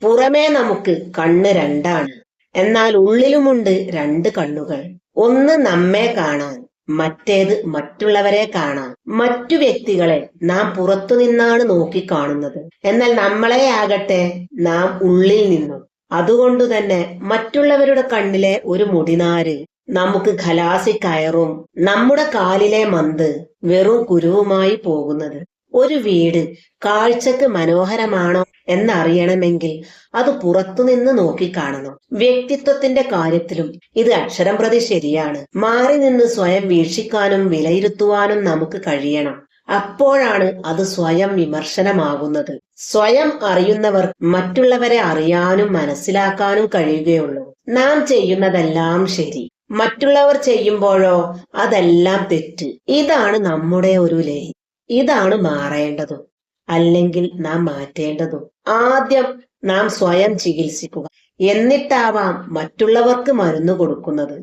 പുറമേ നമുക്ക് കണ്ണ് രണ്ടാണ്, എന്നാൽ ഉള്ളിലുമുണ്ട് രണ്ട് കണ്ണുകൾ. ഒന്ന് നമ്മെ കാണാൻ, മറ്റേത് മറ്റുള്ളവരെ കാണാൻ. മറ്റു വ്യക്തികളെ നാം പുറത്തു നിന്നാണ് നോക്കിക്കാണുന്നത്, എന്നാൽ നമ്മളെ ആകട്ടെ നാം ഉള്ളിൽ നിന്നും. അതുകൊണ്ടു തന്നെ മറ്റുള്ളവരുടെ കണ്ണിലെ ഒരു മുടിനാര് നമുക്ക് ഖലാസി കയറും, നമ്മുടെ കാലിലെ മന്ത് വെറും കുരുവുമായി പോകുന്നത്. ഒരു വീട് കാഴ്ചക്ക് മനോഹരമാണോ എന്നറിയണമെങ്കിൽ അത് പുറത്തുനിന്ന് നോക്കിക്കാണണം. വ്യക്തിത്വത്തിന്റെ കാര്യത്തിലും ഇത് അക്ഷരം പ്രതി ശരിയാണ്. മാറി നിന്ന് സ്വയം വീക്ഷിക്കാനും വിലയിരുത്തുവാനും നമുക്ക് കഴിയണം. അപ്പോഴാണ് അത് സ്വയം വിമർശനമാകുന്നത്. സ്വയം അറിയുന്നവർ മറ്റുള്ളവരെ അറിയാനും മനസ്സിലാക്കാനും കഴിയുകയുള്ളൂ. നാം ചെയ്യുന്നതെല്ലാം ശരി, മറ്റുള്ളവർ ചെയ്യുമ്പോഴോ അതെല്ലാം തെറ്റ്. ഇതാണ് നമ്മുടെ ഒരു ലയം. ഇതാണ് മാറേണ്ടതും, അല്ലെങ്കിൽ നാം മാറ്റേണ്ടതും. ആദ്യം നാം സ്വയം ചികിത്സിക്കുക, എന്നിട്ടാവാം മറ്റുള്ളവർക്ക് മരുന്ന് കൊടുക്കുന്നത്.